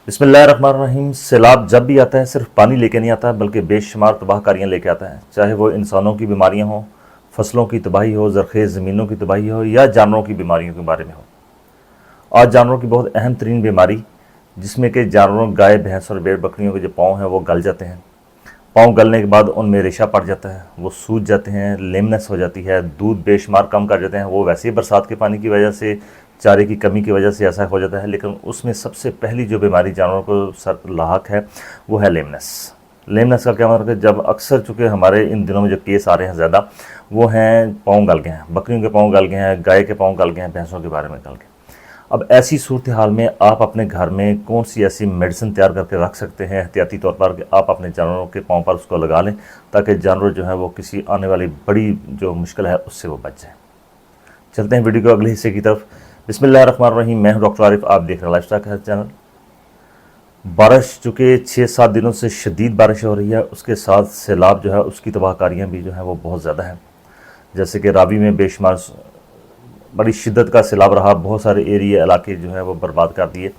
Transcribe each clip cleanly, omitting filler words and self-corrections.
बिस्मिल्लाहिर्रहमानिर्रहीम। सैलाब जब भी आता है सिर्फ पानी लेके नहीं आता बल्कि बेशुमार तबाहकारियाँ लेके आता है, चाहे वो इंसानों की बीमारियाँ हों, फसलों की तबाही हो, ज़रख़ेज़ ज़मीनों की तबाही हो या जानवरों की बीमारियों के बारे में हो। आज जानवरों की बहुत अहम तरीन बीमारी जिसमें कि जानवरों गाय भैंस और भेड़ बकरियों के जो पाँव हैं वो गल जाते हैं। पाँव गलने के बाद उनमें रेशा पड़ जाता है, वो सूज जाते हैं, लेमनेस हो जाती है, दूध बेशुमार कम कर जाते हैं। वो वैसे ही बरसात के पानी की वजह से, चारे की कमी की वजह से ऐसा हो जाता है, लेकिन उसमें सबसे पहली जो बीमारी जानवरों को सर लाक है वो है लेमनेस। लेमनेस का क्या मतलब है? जब अक्सर चूँकि हमारे इन दिनों में जो केस आ रहे हैं ज़्यादा, वो हैं पाँव गल गए हैं, बकरियों के पाँव गल गए हैं, गाय के पाँव गल गए हैं, भैंसों के बारे में गल गए। अब ऐसी सूरत हाल में आप अपने घर में कौन सी ऐसी मेडिसिन तैयार करके रख सकते हैं एहतियाती तौर पर कि आप अपने जानवरों के पाँव पर उसको लगा लें, ताकि जानवर जो है वो किसी आने वाली बड़ी जो मुश्किल है उससे वो बच जाए। चलते हैं वीडियो के अगले हिस्से की तरफ। बिस्मिल्लाहिर्रहमानिर्रहीम। मैं हूं डॉक्टर आरिफ, आप देख रहे हैं लाइफस्टाइल हेल्थ चैनल। बारिश चूँकि 6-7 दिनों से शदीद बारिश हो रही है, उसके साथ सैलाब जो है उसकी तबाहकारियाँ भी जो है वो बहुत ज़्यादा हैं। जैसे कि रावी में बेशुमार बड़ी शिद्दत का सैलाब रहा, बहुत सारे एरिया इलाके जो है वो बर्बाद कर दिए।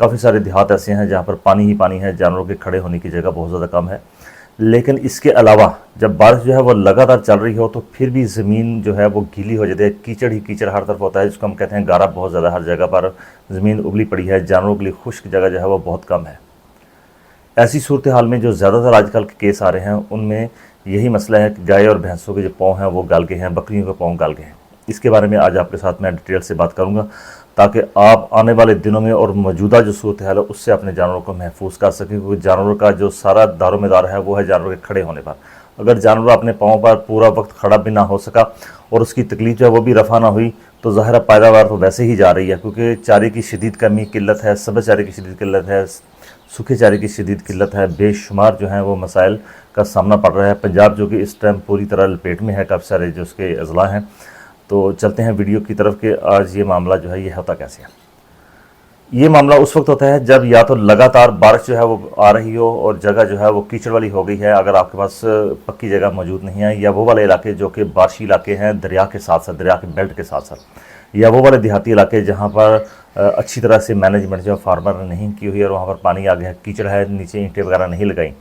काफ़ी सारे देहात ऐसे हैं जहाँ पर पानी ही पानी है, जानवरों के खड़े होने की जगह बहुत ज़्यादा कम है। लेकिन इसके अलावा जब बारिश जो है वो लगातार चल रही हो तो फिर भी ज़मीन जो है वो गीली हो जाती है, कीचड़ ही कीचड़ हर तरफ होता है, जिसको हम कहते हैं गारा बहुत ज़्यादा हर जगह पर ज़मीन उबली पड़ी है, जानवरों के लिए खुश्क जगह जो है वो बहुत कम है। ऐसी सूरत हाल में जो ज़्यादातर आजकल के केस आ रहे हैं उनमें यही मसला है कि गाय और भैंसों के जो पाँव हैं वो गल गए हैं, बकरियों के पाँव गल गए हैं। इसके बारे में आज आपके साथ मैं डिटेल से बात करूंगा, ताकि आप आने वाले दिनों में और मौजूदा जो सूरत हाल है उससे अपने जानवरों को महफूज कर सकें, क्योंकि जानवरों का जो सारा दारोमदार है वो है जानवरों के खड़े होने पर। अगर जानवर अपने पाँव पर पूरा वक्त खड़ा भी ना हो सका और उसकी तकलीफ जो है वो भी रफा ना हुई तो ज़ाहिर पैदावार तो वैसे ही जा रही है, क्योंकि चारे की शदीद कमी किल्लत है, सब्ज़ चारे की शदीद किल्लत है, सूखे चारे की शदीद किल्लत है, बेशुमार जो है वो मसाइल का सामना पड़ रहा है। पंजाब जो कि इस टाइम पूरी तरह लपेट में है, काफ़ी सारे जो उसके अजला हैं। तो चलते हैं वीडियो की तरफ कि आज ये मामला जो है ये होता कैसे है। ये मामला उस वक्त होता है जब या तो लगातार बारिश जो है वो आ रही हो और जगह जो है वो कीचड़ वाली हो गई है, अगर आपके पास पक्की जगह मौजूद नहीं है, या वो वाले इलाके जो कि बारिशी इलाके हैं दरिया के साथ साथ, दरिया के बेल्ट के साथ साथ, या वो वाले देहाती इलाके जहाँ पर अच्छी तरह से मैनेजमेंट जो फार्मर ने नहीं की हुई और वहाँ पर पानी आ गया, कीचड़ है, नीचे ईंटें वगैरह नहीं लगाई,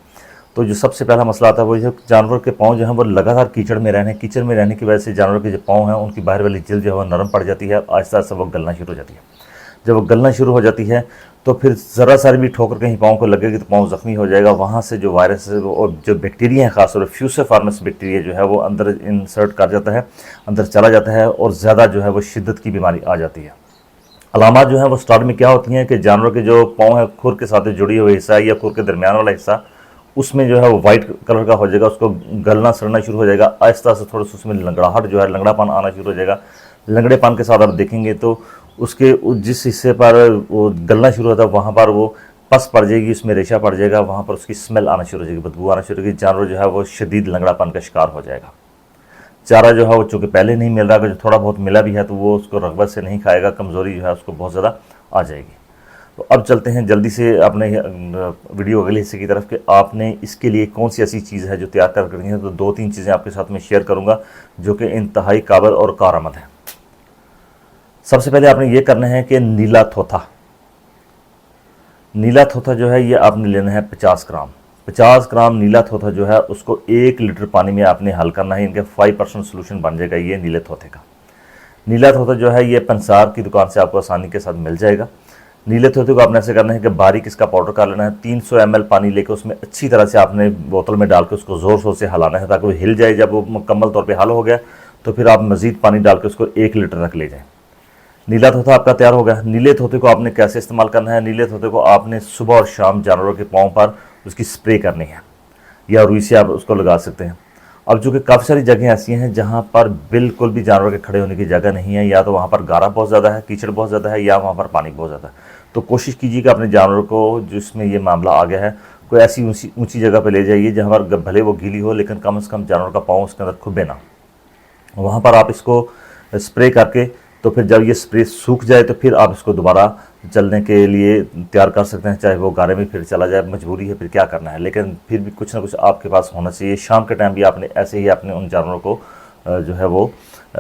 तो जो सबसे पहला मसला आता है वो जो जानवर के पाँव जो हैं वो लगातार कीचड़ में रहने की वजह से जानवर के जो पाँव हैं उनकी बाहर वाली जल्द जो है वो नरम पड़ जाती है, आहिस्ता आहिस्ता वो गलना शुरू हो जाती है। जब वो गलना शुरू हो जाती है तो फिर ज़रा सारी भी ठोकर कहीं पाँव को लगेगी तो पाँव ज़ख्मी हो जाएगा। वहाँ से जो वायरस और जो बैक्टीरिया हैं, खासतौर पर फ्यूसिफॉर्मस बैक्टीरिया जो है वो अंदर इंसर्ट कर जाता है, अंदर चला जाता है और ज़्यादा जो है वो शिद्दत की बीमारी आ जाती है। अलामात जो है वो स्टार्ट में क्या होती हैं कि जानवर के जो पाँव है खुर के साथ जुड़ी हुई हिस्सा या खुर के दरमियान वाला हिस्सा, उसमें जो है वो वाइट कलर का हो जाएगा, उसको गलना सड़ना शुरू हो जाएगा, आहिस्ता आहिस्ता थोड़ा सा उसमें लंगड़ाहट जो है, लंगड़ापन आना शुरू हो जाएगा। लंगड़ेपन के साथ आप देखेंगे तो उसके जिस हिस्से पर वो गलना शुरू होता है वहाँ पर वो पस पड़ जाएगी, उसमें रेशा पड़ जाएगा, वहाँ पर उसकी स्मेल आना शुरू हो जाएगी, बदबू आना शुरू होगी, जानवर जो है वो शदीद लंगड़ापन का शिकार हो जाएगा। चारा जो है वो चूँकि पहले नहीं मिल रहा, अगर जो थोड़ा बहुत मिला भी है तो वो उसको रग़बत से नहीं खाएगा, कमज़ोरी जो है उसको बहुत ज़्यादा आ जाएगी। तो अब चलते हैं जल्दी से अपने वीडियो अगले हिस्से की तरफ कि आपने इसके लिए कौन सी ऐसी चीज़ है जो तैयार कर करनी है। तो 2-3 चीज़ें आपके साथ में शेयर करूंगा जो कि इंतहाई काबिल और कारआमद है। सबसे पहले आपने ये करना है कि नीला थोथा जो है ये आपने लेना है 50 ग्राम। 50 ग्राम नीला थोथा जो है उसको 1 लीटर पानी में आपने हल करना है, इनके 5% सोल्यूशन बन जाएगा ये नीले थोथे का। नीला थोथा जो है ये पंसार की दुकान से आपको आसानी के साथ मिल जाएगा। नीले थोथे को आपने ऐसे करना है कि बारीक इसका पाउडर कर लेना है। 300 ml पानी लेकर उसमें अच्छी तरह से आपने बोतल में डाल के उसको ज़ोर शोर से हिलाना है ताकि वो हिल जाए। जब वो मुकम्मल तौर पे हल हो गया तो फिर आप मज़ीद पानी डाल के उसको 1 लीटर तक ले जाएं। नीला थोथा आपका तैयार हो गया। नीले थोथे को आपने कैसे इस्तेमाल करना है? नीले थोथे को आपने सुबह और शाम जानवरों के पाँव पर उसकी स्प्रे करनी है, या रुई से आप उसको लगा सकते हैं। अब चूँकि काफ़ी सारी जगह ऐसी हैं जहाँ पर बिल्कुल भी जानवर के खड़े होने की जगह नहीं है, या तो वहाँ पर गारा बहुत ज़्यादा है, कीचड़ बहुत ज़्यादा है, या वहाँ पर पानी बहुत ज़्यादा है, तो कोशिश कीजिए कि अपने जानवर को जिसमें ये मामला आ गया है कोई ऐसी ऊंची जगह पर ले जाइए जहाँ पर भले वो गीली हो लेकिन कम से कम जानवर का पाँव उसके अंदर खुबे ना। वहाँ पर आप इसको स्प्रे करके तो फिर जब ये स्प्रे सूख जाए तो फिर आप इसको दोबारा चलने के लिए तैयार कर सकते हैं, चाहे वो गारे में फिर चला जाए, मजबूरी है फिर क्या करना है, लेकिन फिर भी कुछ ना कुछ आपके पास होना चाहिए। शाम के टाइम भी आपने ऐसे ही अपने उन जानवरों को जो है वो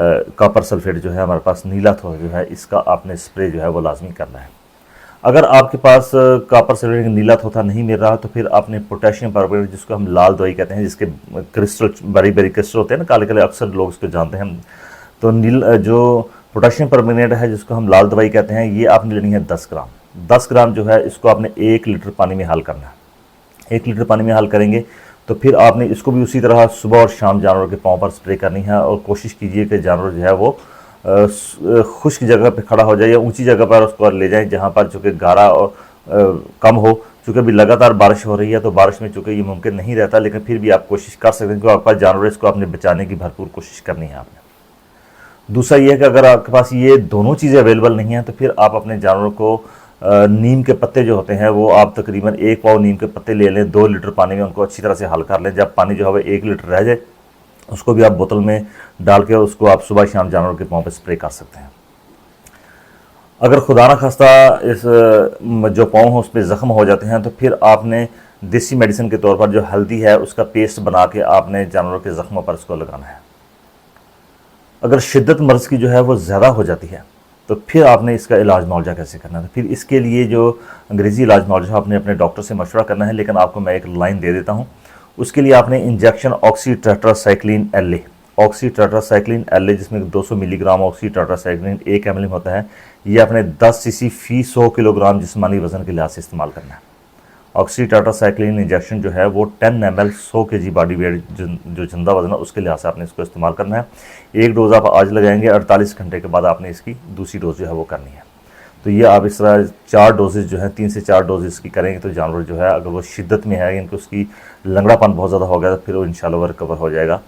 कॉपर सल्फेट जो है हमारे पास नीला थोड़ा जो है इसका आपने स्प्रे जो है वो लाजमी करना है। अगर आपके पास कॉपर सल्फेट नीला थोथा नहीं मिल रहा तो फिर आपने पोटेशियम परमंगनेट, जिसको हम लाल दवाई कहते हैं, जिसके क्रिस्टल बड़ी बड़ी क्रिस्टल होते हैं ना काले काले, अक्सर लोग इसको जानते हैं, तो जो पोटेशियम परमंगनेट है जिसको हम लाल दवाई कहते हैं, ये आपने लेनी है 10 ग्राम। 10 ग्राम जो है इसको आपने 1 लीटर पानी में हल करना है। 1 लीटर पानी में हल करेंगे तो फिर आपने इसको भी उसी तरह सुबह और शाम जानवर के पाँव पर स्प्रे करनी है, और कोशिश कीजिए कि जानवर जो है वो खुश्क जगह पे खड़ा हो जाए या ऊंची जगह पर उसको ले जाएं, जहां पर चूँकि गारा और कम हो। चूँकि अभी लगातार बारिश हो रही है तो बारिश में चूँकि ये मुमकिन नहीं रहता, लेकिन फिर भी आप कोशिश कर सकते हैं, क्योंकि आपके पास जानवर, इसको आपने बचाने की भरपूर कोशिश करनी है आपने। दूसरा ये है कि अगर आपके पास ये दोनों चीज़ें अवेलेबल नहीं हैं तो फिर आप अपने जानवरों को नीम के पत्ते जो होते हैं वो आप तकरीबन 1 पाव नीम के पत्ते ले लें, 2 लीटर पानी में उनको अच्छी तरह से हल कर लें। जब पानी जो है वो 1 लीटर रह जाए उसको भी आप बोतल में डाल के उसको आप सुबह शाम जानवरों के पाँव पे स्प्रे कर सकते हैं। अगर खुदा न खास्ता इस जो पाँव हो उस पर ज़ख्म हो जाते हैं तो फिर आपने देसी मेडिसिन के तौर पर जो हल्दी है उसका पेस्ट बना के आपने जानवरों के ज़ख्मों पर उसको लगाना है। अगर शिद्दत मर्ज़ की जो है वो ज़्यादा हो जाती है तो फिर आपने इसका इलाज मुआवजा कैसे करना है। फिर इसके लिए जो अंग्रेज़ी इलाज मुआवजा आपने अपने डॉक्टर से मशवरा करना है, लेकिन आपको मैं एक लाइन दे देता हूँ। उसके लिए आपने injection oxytetracycline LA, oxytetracycline LA जिसमें 200 मिलीग्राम ऑक्सीटेट्रासाइक्लिन 1 ml होता है, ये आपने 10 cc फी 100 किलोग्राम जिस्मानी वजन के लिहाज से इस्तेमाल करना है। ऑक्सीटेट्रासाइक्लिन इंजेक्शन जो है वो 10 ml 100 kg बॉडी वेट जो जिंदा वजन है उसके लिहाज से आपने इसको इस्तेमाल करना है। एक डोज़ आप आज लगाएंगे, 48 घंटे के बाद आपने इसकी दूसरी डोज जो है वो करनी है। तो ये आप इस तरह 4 डोजेज जो है 3 से 4 डोजेज की करेंगे तो जानवर जो है अगर वो शिद्दत में है यानी कि उसकी लंगड़ापन बहुत ज़्यादा हो गया तो फिर वो इंशाल्लाह वो रिकवर हो जाएगा।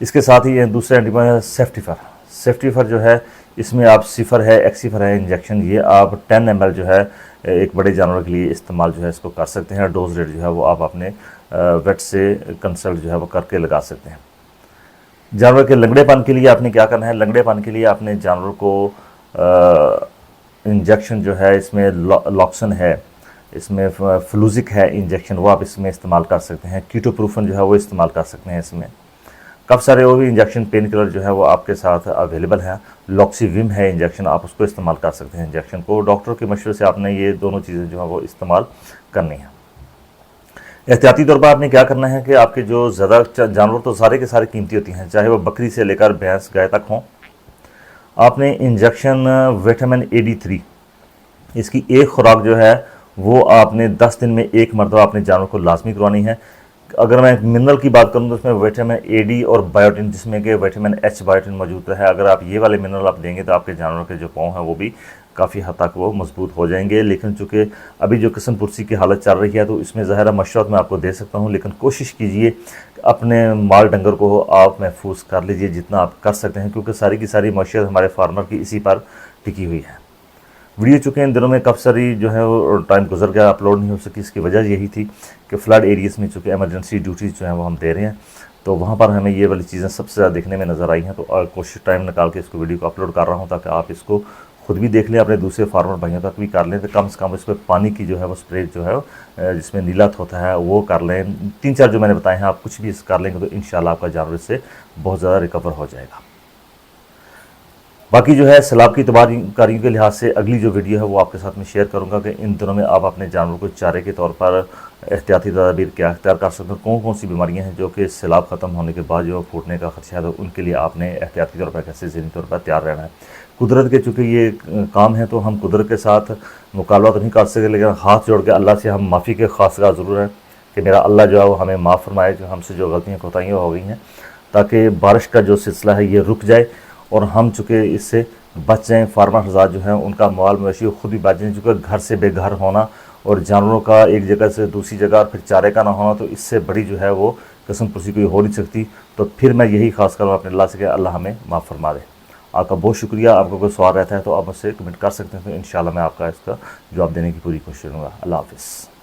इसके साथ ही दूसरा एंटीबायोटिक सेफ्टिफर, सेफ्टिफर जो है इसमें आप सिफर है, एक्सीफर है इंजेक्शन, ये आप 10 ml जो है एक बड़े जानवर के लिए इस्तेमाल जो है इसको कर सकते हैं। डोज रेट जो है वो आप अपने वेट से कंसल्ट जो है वो करके लगा सकते हैं। जानवर के लंगड़ेपन के लिए आपने क्या करना है, लंगड़ेपन के लिए आपने जानवर को इंजेक्शन जो है इसमें लॉक्सन है, इसमें फ्लूजिक है इंजेक्शन, वो आप इसमें इस्तेमाल कर सकते हैं। कीटोप्रूफन जो है वो इस्तेमाल कर सकते हैं इसमें। काफ़ी सारे और भी इंजेक्शन पेन किलर जो है वो आपके साथ अवेलेबल है। लॉक्सीविम है इंजेक्शन, आप उसको इस्तेमाल कर सकते हैं। इंजेक्शन को डॉक्टर के मशवरे से आपने ये दोनों चीज़ें जो है वो इस्तेमाल करनी है। एहतियाती तौर पर आपने क्या करना है कि आपके जो ज़्यादा जानवर तो सारे के सारे कीमती होती हैं, चाहे वो बकरी से लेकर भैंस गाय तक हों, आपने इंजेक्शन विटामिन AD3 इसकी एक खुराक जो है वो आपने 10 दिन में एक मरतबा अपने जानवर को लाजमी करवानी है। अगर मैं मिनरल की बात करूँ तो उसमें विटामिन AD और बायोटिन, जिसमें कि विटामिन H बायोटिन मौजूद है। अगर आप ये वाले मिनरल आप देंगे तो आपके जानवरों के जो पाँव हैं वो भी काफ़ी हद तक वो मजबूत हो जाएंगे। लेकिन चूँकि अभी जो किस्म पुरसी की हालत चल रही है तो इसमें ज़ाहिर मशवरत मैं आपको दे सकता हूँ, लेकिन कोशिश कीजिए अपने माल डंगर को आप महफूज कर लीजिए जितना आप कर सकते हैं, क्योंकि सारी की सारी मशवरत हमारे फार्मर की इसी पर टिकी हुई है। वीडियो चुके इन दिनों में काफ़ी सारी जो है वो टाइम गुजर गया, अपलोड नहीं हो सकी। इसकी वजह यही थी कि फ़्लड एरियाज़ में चूँकि एमरजेंसी ड्यूटीज़ जो है वो हम दे रहे हैं, तो वहाँ पर हमें ये वाली चीज़ें सबसे ज़्यादा देखने में नज़र आई हैं। तो कोशिश टाइम निकाल के इसको वीडियो को अपलोड कर रहा हूँ ताकि आप इसको खुद भी देख लें, अपने दूसरे फार्मर भाइयों तक भी कर लें, तो कम से कम इस पर पानी की जो है वो स्प्रे जो है जिसमें नीला होता है वो कर लें। 3-4 जो मैंने बताए हैं आप कुछ भी कर लेंगे तो इंशाल्लाह आपका जानवर इससे बहुत ज़्यादा रिकवर हो जाएगा। बाकी जो है सैलाब की तबाहकारियों के लिहाज से अगली जो वीडियो है वो आपके साथ में शेयर करूंगा कि इन दिनों में आप अपने जानवर को चारे के तौर पर एहतियाती तदाबीर क्या अख्तियार कर सकते हैं, कौन कौन सी बीमारियां हैं जो कि सैलाब ख़त्म होने के बाद जो फूटने का खदशा है तो उनके लिए आपने एहतियाती तौर पर कैसे ज़हनी तौर पर तैयार रहना है। कुदरत के चूँकि ये काम है तो हम कुदरत के साथ मुकाबला तो नहीं कर सकते, लेकिन हाथ जोड़ के अल्लाह से हम माफ़ी के खासगा ज़रूर है कि मेरा अल्लाह जो है वो हमें माफ़ फरमाए जो हमसे जो गलतियाँ कोताहियाँ हो गई हैं, ताकि बारिश का जो सिलसिला है ये रुक जाए और हम चूँकि इससे बच जाएँ। फार्मर हज़ार जो हैं उनका माल मवेशी खुद भी बच जाएँ, चूँकि घर से बेघर होना और जानवरों का एक जगह से दूसरी जगह और फिर चारे का ना होना, तो इससे बड़ी जो है वो कसम पुरसी कोई हो नहीं सकती। तो फिर मैं यही खास कर अपने अल्लाह से कि अल्लाह हमें माफ़ फरमा दे। आपका बहुत शुक्रिया। आपका कोई सवाल रहता है तो आप मुझसे कमेंट कर सकते हैं, तो इंशाल्लाह मैं आपका इसका जवाब देने की पूरी कोशिश करूँगा। अल्लाह हाफ़िज़।